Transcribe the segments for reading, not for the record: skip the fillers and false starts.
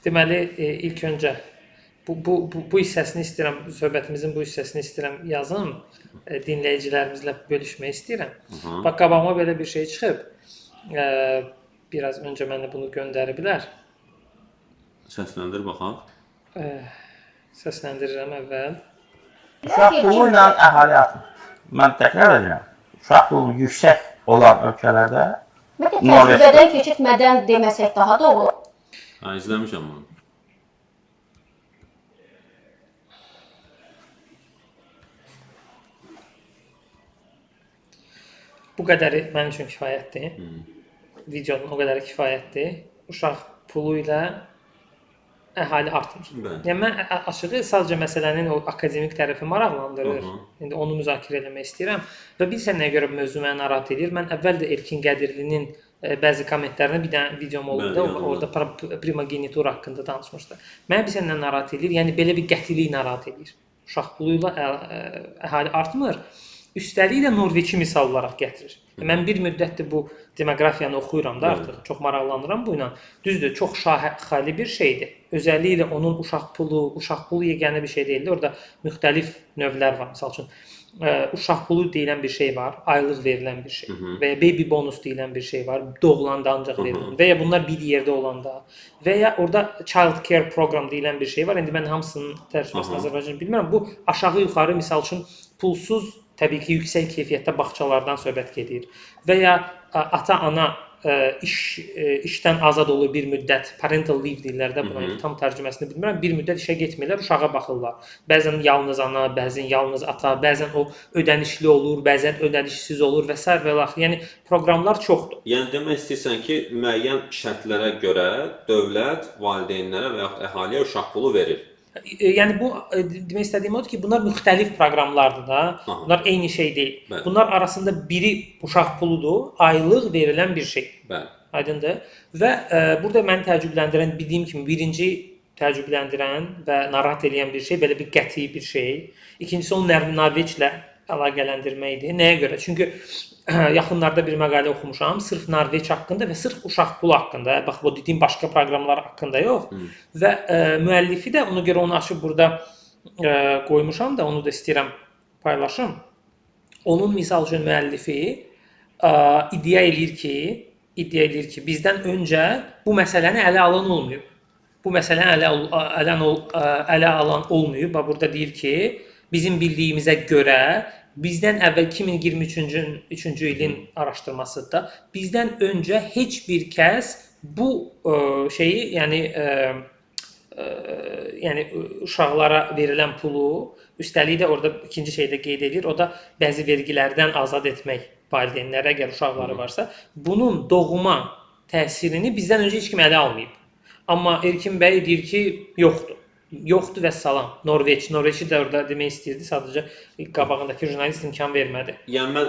Deməli, ilk öncə bu hissəsini istəyirəm, söhbətimizin bu hissəsini istəyirəm yazım, dinləyicilərimizlə bölüşmək istəyirəm. Bax, qabağıma belə bir şey çıxıb. Biraz öncə mənə bunu göndəriblər. Səsləndir baxaq. Səsləndirirəm əvvəl. Uşaq pulu ilə əhali artır. Mən təkrar edirəm. Uşaq pulu yüksək olan ölkələrdə təcrübədən keçirtmədən deməsək daha doğru. İzləmişəm bunu. Bu qədəri mənim üçün kifayətdir. Videonun o qədəri kifayətdir. Uşaq pulu ilə əhali artmır. Yəni mən açığı sadəcə məsələnin o akademik tərəfi maraqlandırır. İndi onu müzakirə etmək istəyirəm və bilirsən nəyə görə mövzu məni narahat edir? Mən əvvəl də Erkin Qədirlinin bəzi kommentlərinə bir dənə videom oldu da, orada primogenitur haqqında danışmışdı. Məni bilirsən nə narahat edir? Yəni belə bir qətilik narahat edir. Uşaq pulu ilə əhali artmır. Üstəlik də Norveçi misal olaraq gətirir. Mən bir müddətdir bu demoqrafiyanı oxuyuram da artıq, çox maraqlanıram bu ilə. Düzdür, çox şaxəli bir şeydir. Özəlliklə onun uşaq pulu yeganə bir şey deyildi. Orada müxtəlif növlər var. Məsəl üçün, uşaq pulu deyilən bir şey var, aylıq verilən bir şey və ya baby bonus deyilən bir şey var, doğulanda ancaq verilir və ya bunlar bir yerdə olanda və ya orada child care program deyilən bir şey var. İndi mən hamısının tərcüməsini Azərbaycan bilmirəm. Bu aşağı-yuxarı misal üçün pulsuz, təbii ki, yüksək keyfiyyətdə bağçalardan söhbət gedir və ya ata-ana işdən azad olur bir müddət, parental leave deyirlər də buna, tam tərcüməsini bilmirəm, bir müddət işə getmirlər, uşağa baxırlar. Bəzən yalnız ana, bəzən yalnız ata, bəzən o ödənişli olur, bəzən ödənişsiz olur və s. və laxır. Yəni proqramlar çoxdur. Yəni demək istəyirsən ki, müəyyən şərtlərə görə dövlət valideynlərə və yaxud əhaliyə uşaq pulu verir. Yəni bu demək istədiyim odur ki, bunlar müxtəlif proqramlardır da. Bunlar eyni şey deyil. Bunlar arasında biri uşaq puludur, aylıq verilən bir şey. Aydındır? Və burada məni təəccübləndirən, bildiyim kimi birinci təəccübləndirən və narahat edən bir şey belə bir qəti bir şey. İkincisi onu Norveçlə əlaqələndirməkdir. Nəyə görə? Çünki yaxınlarda bir məqalə oxumuşam, sırf Norveç haqqında və sırf uşaq pulu haqqında. Bax, bu dediyim başqa proqramlar haqqında yox. Və müəllifi də ona görə onu açıb burada qoymuşam da, onu da istəyirəm paylaşım. Onun misal üçün müəllifi iddia eləyir ki, bizdən öncə bu məsələni ələ alan olmayıb. Bu məsələni ələ alan olmayıb. Bax, burada deyir ki, bizim bildiyimizə görə bizdən əvvəl 2023-cü ilin araşdırmasında bizdən öncə heç bir kəs bu şeyi, yəni uşaqlara verilən pulu, üstəlik də orada ikinci şeydə qeyd edir, o da bəzi vergilərdən azad etmək valideynlərə, əgər uşaqları varsa, bunun doğuma təsirini bizdən öncə heç kim ələ almayıb. Amma Erkin bəy deyir ki, yoxdur. Yoxdur və salam. Norveçi də orada demək istəyirdi, sadəcə qabağındakı jurnalist imkan vermədi. Yəni mən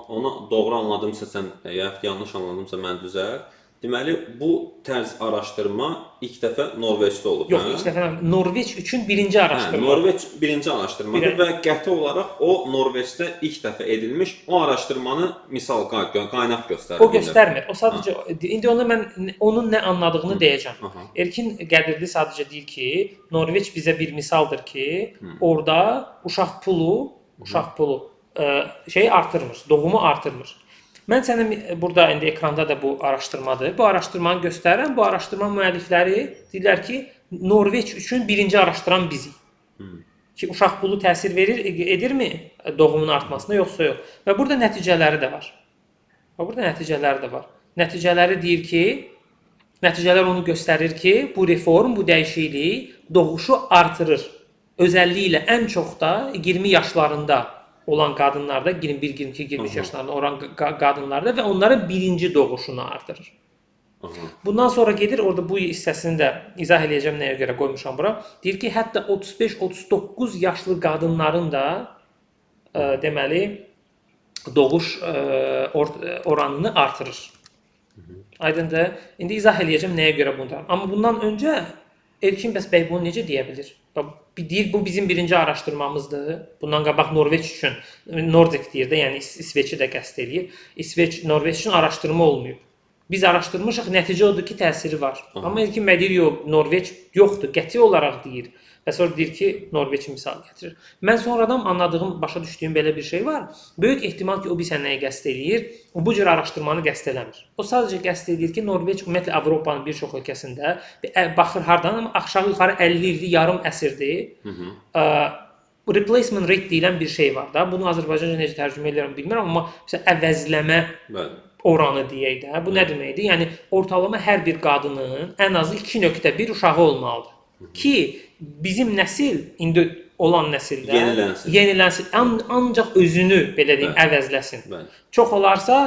onu doğru anladımsa, sən yanlış anladımsa mən düzəlt. Deməli, bu tərz araşdırma ilk dəfə Norveçdə olub. Yox, ilk dəfə Norveç üçün birinci araşdırma. Norveç birinci araşdırmadır və qəti olaraq o Norveçdə ilk dəfə edilmiş o araşdırmanı misal qaynaq göstərir. O göstərmir. O sadəcə, indi onda mən onun nə anladığını deyəcəm. Erkin Qədirli sadəcə deyir ki, Norveç bizə bir misaldır ki, orada uşaq pulu şeyi artırmır, doğumu artırmır. Mən sənə burada indi ekranda da bu araşdırmadır. Bu araşdırmanı göstərirəm. Bu araşdırma müəllifləri deyirlər ki, Norveç üçün birinci araşdıran bizik. Ki uşaq pulu təsir edirmi doğumun artmasına, yoxsa yox. Və burada nəticələri də var. Nəticələri deyir ki, nəticələr onu göstərir ki, bu reform, bu dəyişiklik doğuşu artırır. Özəlliklə ən çox da 20 yaşlarında olan qadınlarda, 21, 22, 23 yaşlarında olan qadınlarda və onların birinci doğuşunu artırır. Bundan sonra gedir, orada bu hissəsini də izah edəcəm nəyə görə qoymuşam bura. Deyir ki, hətta 35-39 yaşlı qadınların da deməli doğuş oranını artırır. Aydındır? İndi izah edəcəm nəyə görə bundan. Amma bundan öncə Erkin bəy bunu necə deyə bilir? Deyir, bu bizim birinci araşdırmamızdır. Bundan qabaq Norveç üçün, Nordic deyir də, yəni İsveçi də qəsd eləyir. Norveç üçün araşdırma olmayıb. Biz araşdırmışıq, nəticə odur ki, təsiri var. Amma İlkin bəy deyir, yox, Norveç yoxdur, qəti olaraq deyir. Və sonra deyir ki, Norveç misal gətirir. Mən sonradan anladığım, başa düşdüyüm belə bir şey var. Böyük ehtimal ki, o bir sənəyə qəsd eləyir. O bu cür araşdırmanı qəsd eləmir. O sadəcə qəsd edir ki, Norveç ümumiyyətlə Avropanın bir çox ölkəsində baxır hardan, amma aşağı-yuxarı 50 ildir, yarım əsrdir. Replacement rate deyilən bir şey var da. Bunu Azərbaycanca necə tərcümə edirəm bilmirəm, amma məsələn əvəzləmə oranı deyək də. Bu nə deməkdir? Yəni ortalama hər bir qadının ən azı 2.1 uşağı olmalıdır. Ki bizim nəsil, indi olan nəsildə yenilənsin, ancaq özünü belə deyim əvəzləsin. Çox olarsa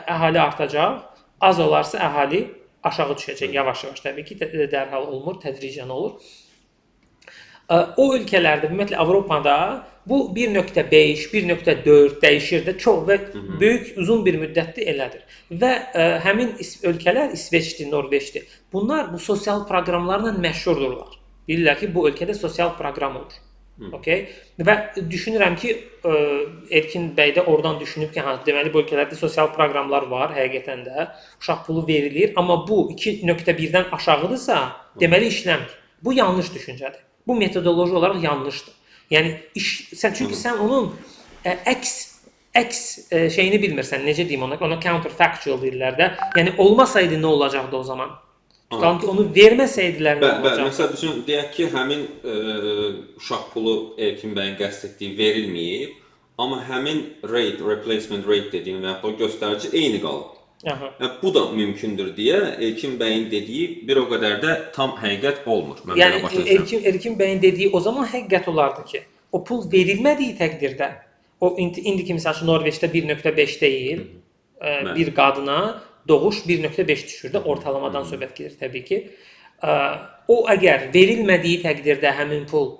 əhali artacaq, az olarsa əhali aşağı düşəcək yavaş-yavaş. Təbii ki, dərhal olmur, tədricən olur. O ölkələrdə, ümumiyyətlə Avropada bu 1.5, 1.4 dəyişir də çox və böyük uzun bir müddətdir elədir. Və həmin ölkələr İsveçdir, Norveçdir. Bunlar bu sosial proqramlarla məşhurdurlar. Bilirlər ki, bu ölkədə sosial proqram olur. Okay? Və düşünürəm ki, Erkin bəy də oradan düşünüb ki, deməli bu ölkələrdə sosial proqramlar var, həqiqətən də uşaq pulu verilir, amma bu 2.1-dən aşağıdırsa, deməli işləmir. Bu yanlış düşüncədir. Bu metodoloji olaraq yanlışdır. Yəni çünki sən onun əks şeyini bilmirsən, necə deyim ona counterfactual deyirlər də. Yəni olmasaydı nə olacaqdı o zaman? Tutalım ki, onu verməsəydilər nə olacaqdı? Məsələn üçün deyək ki, həmin uşaq pulu Erkin bəyin qəsd etdiyi verilməyib, amma həmin rate, replacement rate dediyim və ya o göstərici eyni qalıb. Bu da mümkündür deyə Erkin bəyin dediyi bir o qədər də tam həqiqət olmur. Yəni Erkin bəyin dediyi o zaman həqiqət olardı ki, o pul verilmədiyi təqdirdə, o indiki misal üçün Norveçdə 1.5 deyil, bir qadına doğuş 1.5 düşür də, ortalamadan söhbət gedir təbii ki. O əgər verilmədiyi təqdirdə həmin pul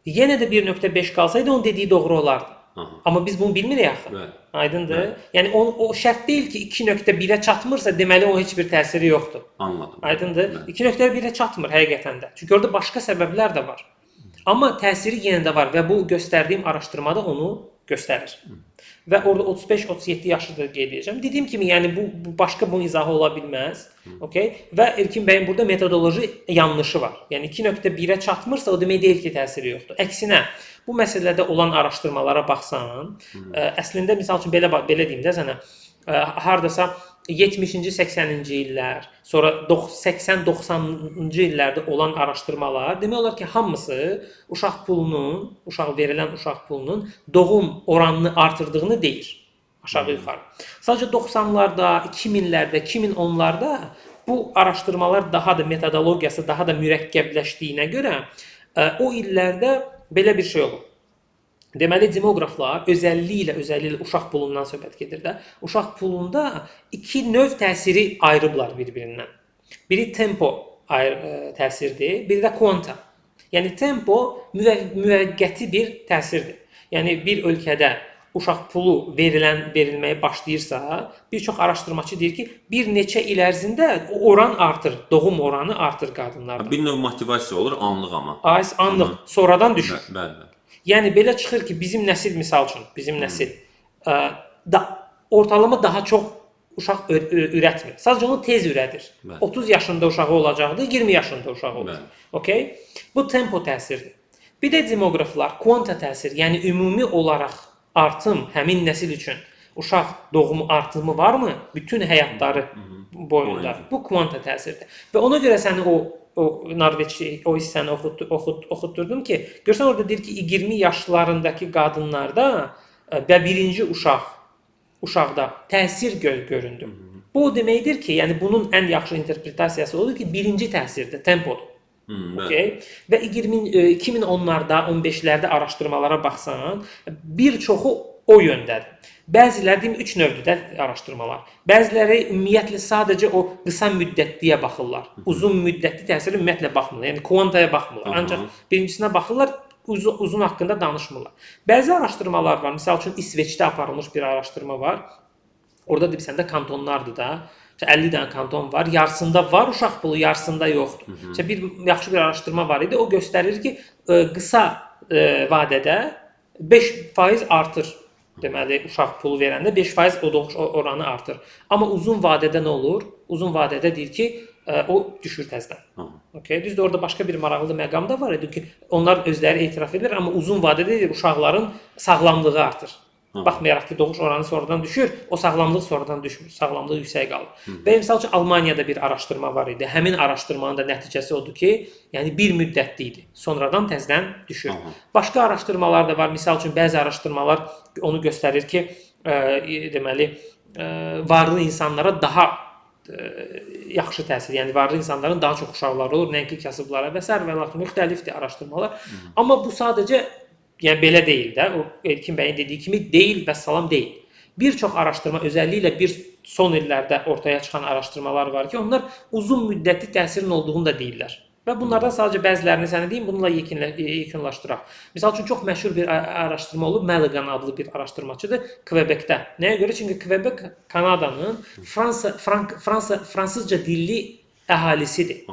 yenə də 1.5 qalsaydı, onun dediyi doğru olardı. Amma biz bunu bilmirik axı. Aydındır? Yəni o şərt deyil ki, 2.1-ə çatmırsa, deməli o heç bir təsiri yoxdur. Anladım. Aydındır? 2.1-ə çatmır həqiqətən də. Çünki orada başqa səbəblər də var. Amma təsiri yenə də var və bu göstərdiyim araşdırmada onu göstərir. Və orada 35-37 yaşıdır qeyd edəcəm. Dediyim kimi, yəni bu başqa bunun izahı ola bilməz. Okay? Və Erkin bəyin burada metodoloji yanlışı var. Yəni 2.1-ə çatmırsa, o demək deyil ki, təsiri yoxdur. Əksinə, bu məsələdə olan araşdırmalara baxsan, əslində misal üçün belə deyim də sənə, hardasa 70-ci, 80-ci illər, sonra 80-90-cı illərdə olan araşdırmalar demək olar ki, hamısı verilən uşaq pulunun doğum oranını artırdığını deyir. Aşağı yuxarı. Sadəcə 90-larda, 2000-lərdə, 2010-larda bu araşdırmalar daha da metodologiyası daha da mürəkkəbləşdiyinə görə o illərdə belə bir şey olur. Deməli, demoqraflar özəlliyi ilə uşaq pulundan söhbət gedir də. Uşaq pulunda iki növ təsiri ayrıblar bir-birindən. Biri tempo təsirdir, biri də quanta. Yəni, tempo müvəqqəti bir təsirdir. Yəni, bir ölkədə uşaq pulu verilməyə başlayırsa, bir çox araşdırmaçı deyir ki, bir neçə il ərzində oran artır, doğum oranı artır qadınlarda. Bir növ motivasiya olur, anlıq amma. Anlıq, sonradan düşür. Bəli. Yəni, belə çıxır ki, bizim nəsil, misal üçün, ortalama daha çox uşaq ürətmir. Sadəcə onu tez ürədir. 30 yaşında uşağı olacaqdı, 20 yaşında uşağı olur. Okay? Bu tempo təsirdir. Bir də demoqraflar, quanta təsir, yəni ümumi olaraq artım həmin nəsil üçün uşaq doğumu artımı varmı? Bütün həyatları boyunda. Bu quanta təsirdir. Və ona görə səni o Norveç o hissəni oxutdurdum ki, görsən orada deyir ki, 20 yaşlarındakı qadınlarda və birinci uşaqda təsir göründü. Bu o deməkdir ki, yəni bunun ən yaxşı interpretasiyası odur ki, birinci təsirdir, tempodur. Okay? Və 2010-larda, 15-lərdə araşdırmalara baxsan, bir çoxu o yöndədir. Bəziləri deyim 3 növdür də araşdırmalar. Bəziləri ümumiyyətlə sadəcə o qısa müddətliyə baxırlar. Uzun müddətli təsirə ümumiyyətlə baxmırlar. Yəni quantaya baxmırlar. Ancaq birincisinə baxırlar, uzun haqqında danışmırlar. Bəzi araşdırmalar var. Məsəl üçün İsveçdə aparılmış bir araşdırma var. Orada da səndə kantonlardır da. 50 dənə kanton var. Yarısında var uşaq pulu, yarısında yoxdur. Bir yaxşı bir araşdırma var idi. O göstərir ki, qısa vadədə 5% artır. Deməli, uşaq pulu verəndə 5% o doğuş oranı artır. Amma uzun vadədə nə olur? uzun vadədə deyir ki, o düşür təzədən. Okay? Düzdür, orada başqa bir maraqlı məqam da var idi ki, onlar özləri etiraf edir, amma uzun vadədə deyir, uşaqların sağlamlığı artır. Baxmayaraq ki, doğuş oranı sonradan düşür, o sağlamlıq sonradan düşmür, sağlamlıq yüksək qalır. Və misal üçün Almaniyada bir araşdırma var idi. Həmin araşdırmanın da nəticəsi odur ki, yəni bir müddətli idi. Sonradan təzədən düşür. Başqa araşdırmalar da var. Misal üçün bəzi araşdırmalar onu göstərir ki, deməli, varlı insanlara daha yaxşı təsir, yəni varlı insanların daha çox uşaqları olur, nəinki kasıblara və s. və müxtəlifdir araşdırmalar. Amma bu sadəcə yəni belə deyil də, o Erkin bəyin dediyi kimi deyil və salam deyil. Bir çox araşdırma, özəlliklə bir son illərdə ortaya çıxan araşdırmalar var ki, onlar uzun müddətli təsirin olduğunu da deyirlər. Və bunlardan sadəcə bəzilərini sənə deyim, bununla yekunlaşdıraq. Misal üçün çox məşhur bir araşdırma olub, Milligan adlı bir araşdırmaçıdır Quebecdə. Nəyə görə? Çünki Quebec Kanadanın fransızca dilli əhalisidir.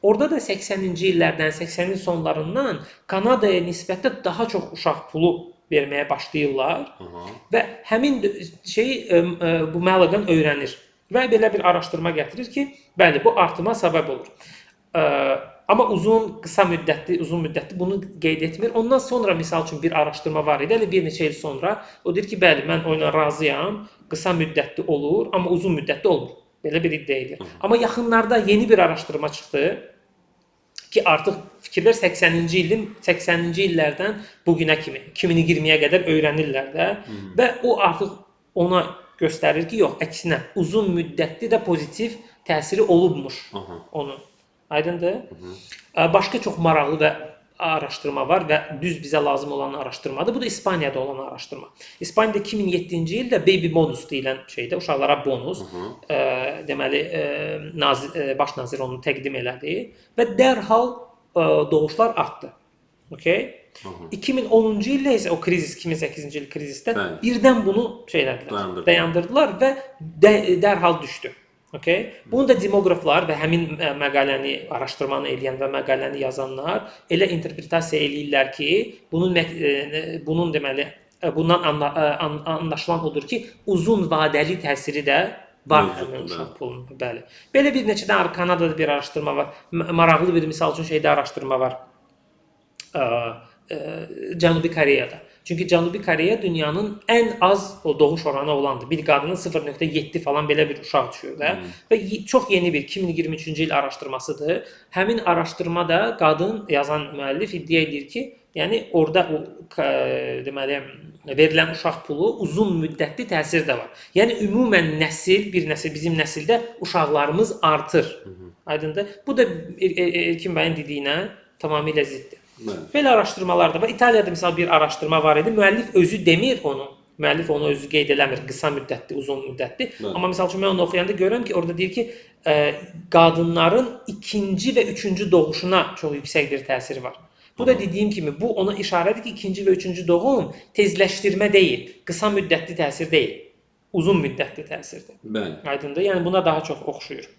Orada da 80-ci illərdən, 80-in sonlarından Kanadaya nisbətdə daha çox uşaq pulu verməyə başlayırlar və həmin bu Milligan öyrənir və belə bir araşdırma gətirir ki, bəli, bu artıma səbəb olur. Amma uzun müddətli bunu qeyd etmir. Ondan sonra misal üçün bir araşdırma var idi. Elə bir neçə il sonra o deyir ki, bəli, mən onunla razıyam. Qısa müddətli olur, amma uzun müddətli olmur. Belə bir iddia edir. Amma yaxınlarda yeni bir araşdırma çıxdı ki, artıq fikirlər 80-ci illərdən bu günə kimi, 2020-yə qədər öyrənirlər də və o artıq ona göstərir ki, yox, əksinə uzun müddətli də pozitiv təsiri olubmuş onun. Aydındır? Başqa çox maraqlı və araşdırma var və düz bizə lazım olan araşdırmadır. Bu da İspaniyada olan araşdırma. İspaniyada 2007-ci ildə baby bonus deyilən şeydə uşaqlara bonus, deməli baş nazir onu təqdim elədi və dərhal doğuşlar artdı. Okay? 2010-cu ildə isə o krizis, 2008-ci il krizisdə birdən bunu dayandırdılar və dərhal düşdü. Okay? Bunu da demoqraflar və həmin məqaləni, araşdırmanı eləyən və məqaləni yazanlar elə interpretasiya eləyirlər ki, bunun deməli, bundan anlaşılan odur ki, uzun vadəli təsiri də var həmin uşaq pulunun. Bəli. Belə bir neçədən Kanadada bir araşdırma var. Maraqlı bir misal üçün şeydə araşdırma var. Cənubi Koreyada. Çünki Cənubi Koreya dünyanın ən az doğuş oranı olandır. Bir qadının 0.7 falan belə bir uşaq düşür də. Və çox yeni bir 2023-cü il araşdırmasıdır. Həmin araşdırmada qadın yazan müəllif iddia edir ki, yəni orada deməli verilən uşaq pulu uzun müddətli təsir də var. Yəni ümumən bizim nəsildə uşaqlarımız artır. Aydındır? Bu da Erkin bəyin dediyinə tamamilə ziddir. Belə araşdırmalar da var. İtaliyada misal bir araşdırma var idi. Müəllif özü demir onu. Müəllif onu özü qeyd eləmir. Qısa müddətli, uzun müddətli. Amma misal üçün mən onu oxuyanda görürəm ki, orada deyir ki, qadınların ikinci və üçüncü doğuşuna çox yüksək bir təsiri var. Bu da dediyim kimi, bu ona işarədir ki, ikinci və üçüncü doğum tezləşdirmə deyil, qısa müddətli təsir deyil, uzun müddətli təsirdir. Aydındır? Yəni buna daha çox oxşuyur.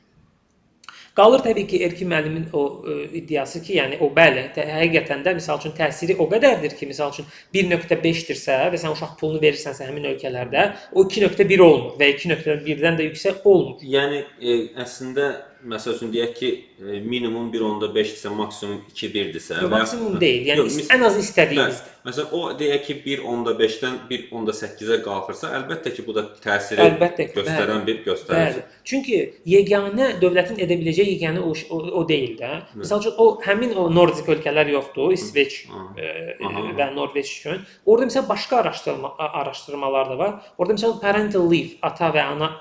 Qalır təbii ki, Erkin müəllimin o iddiası ki, yəni o bəli, həqiqətən də misal üçün təsiri o qədərdir ki, misal üçün 1.5-dirsə və sən uşaq pulunu verirsənsə həmin ölkələrdə, o 2.1 olmur və 2.1-dən də yüksək olmur. Yəni əslində məsəl üçün deyək ki, minimum 1.5-dirsə, maksimum 2.1-dirsə. Maksimum deyil, yəni ən az istədiyimizdir. Məsələn, o deyək ki, 1.5-dən 1.8-ə qalxırsa, əlbəttə ki, bu da təsiri göstərən bir göstərici. Çünki yeganə dövlətin edə biləcəyi yeganə o deyil də. Məsəl üçün, həmin o Nordik ölkələr yoxdur, İsveç və Norveç üçün. Orada məsələn başqa araşdırmalar da var. Orada məsələn parental leave, ata və ana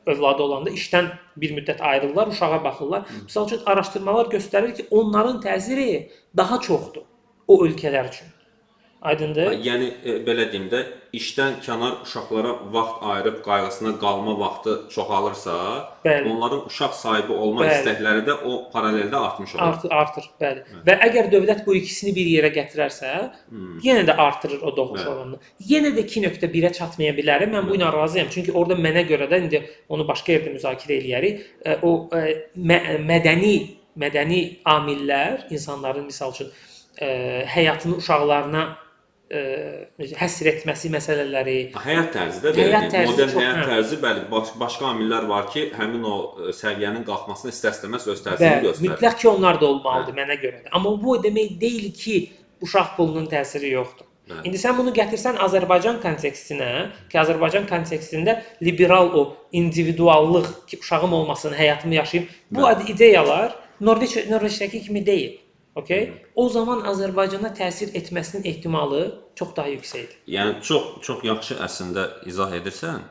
övladı olanda işdən bir müddət ayrılırlar, uşağa baxırlar. Məsəl üçün araşdırmalar göstərir ki, onların təsiri daha çoxdur o ölkələr üçün. Aydındır? Yəni belə deyim də, işdən kənar uşaqlara vaxt ayırıb qayğısına qalma vaxtı çoxalırsa, onların uşaq sahibi olma istəkləri də o paraleldə artmış olur. Artır, bəli. Və əgər dövlət bu ikisini bir yerə gətirərsə, yenə də artırır o doğuş oranını. Yenə də 2.1-ə çatmaya bilər. Mən bu ilə razıyam. Çünki orada mənə görə də indi onu başqa yerdə müzakirə eləyərik. O mədəni amillər insanların misal üçün həyatını uşaqlarına həsr etməsi məsələləri. Həyat tərzi də belə Həyat tərzi modern çox, həyat tərzi, bəli, başqa amillər var ki, həmin o səviyyənin qalxmasına istər-istəməz öz təsirini göstərir. Mütləq ki, onlar da olmalıdır mənə görə də. Amma bu o demək deyil ki, uşaq pulunun təsiri yoxdur. İndi sən bunu gətirsən Azərbaycan kontekstinə, ki, Azərbaycan kontekstində liberal o individuallıq, ki, uşağım olmasın, həyatımı yaşayım, bu ideyalar Norveçdəki kimi deyil. Okay? O zaman Azərbaycana təsir etməsinin ehtimalı çox daha yüksəkdir. Yəni çox yaxşı əslində izah edirsən.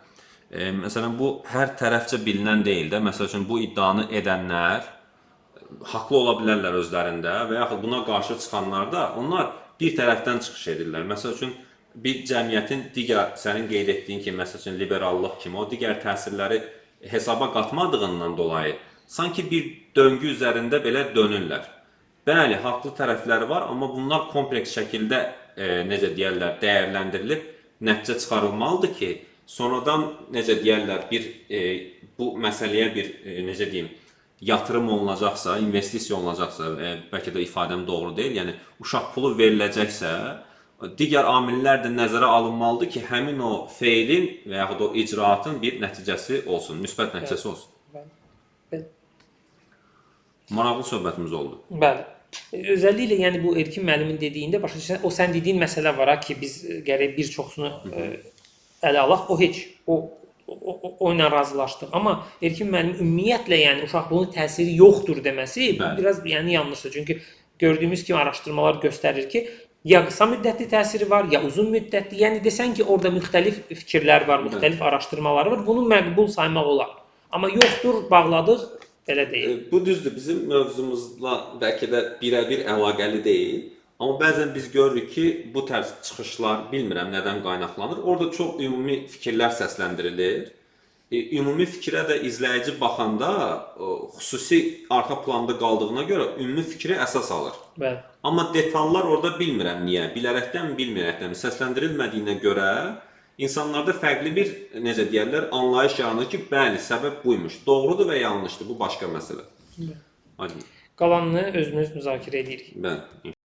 Məsələn, bu hər tərəfcə bilinən deyil də. Məsəl üçün bu iddianı edənlər haqlı ola bilərlər özlərində və yaxud buna qarşı çıxanlar da onlar bir tərəfdən çıxış edirlər. Məsəl üçün bir cəmiyyətin digər sənin qeyd etdiyin kimi, məsəl üçün liberallıq kimi o digər təsirləri hesaba qatmadığından dolayı sanki bir döngü üzərində belə dönürlər. Bəli, haqlı tərəfləri var, amma bunlar kompleks şəkildə necə deyərlər, dəyərləndirilib nəticə çıxarılmalıdır ki, sonradan necə deyərlər, bu məsələyə bir necə deyim, yatırım olunacaqsa, investisiya olunacaqsa, bəlkə də ifadəm doğru deyil, yəni uşaq pulu veriləcəksə, digər amillər də nəzərə alınmalıdır ki, həmin o feilin və yaxud o icraatın bir nəticəsi olsun, müsbət nəticəsi olsun. Maraqlı söhbətimiz oldu. Bəli. Özəlliklə yəni bu Erkin müəllimin dediyində başa düşürsən, o sən dediyin məsələ var ki, biz gərək bir çoxsunu ələ alaq, o heç o ilə razılaşdıq. Amma Erkin müəllim ümumiyyətlə yəni uşaq pulunun təsiri yoxdur deməsi biraz yəni yanlışdır. Çünki gördüyümüz kimi araşdırmalar göstərir ki, ya qısa müddətli təsiri var, ya uzun müddətli. Yəni desən ki, orada müxtəlif fikirlər var, müxtəlif araşdırmalar var. Bunu məqbul saymaq olar. Amma yoxdur, bağladıq. Belə deyil. Bu düzdür, bizim mövzumuzla bəlkə də birə-bir əlaqəli deyil. Amma bəzən biz görürük ki, bu tərz çıxışlar bilmirəm nədən qaynaqlanır. Orada çox ümumi fikirlər səsləndirilir. Ümumi fikrə də izləyici baxanda xüsusi arxa planda qaldığına görə ümumi fikri əsas alır. Bəli. Amma detallar orada bilmirəm niyə, bilərəkdən bilməyərəkdən səsləndirilmədiyinə görə İnsanlarda fərqli bir, necə deyərlər, anlayış yaranır ki, bəli, səbəb buymuş. Doğrudur və yanlışdır, bu başqa məsələ. Qalanını özümüz müzakirə edirik. Bəli.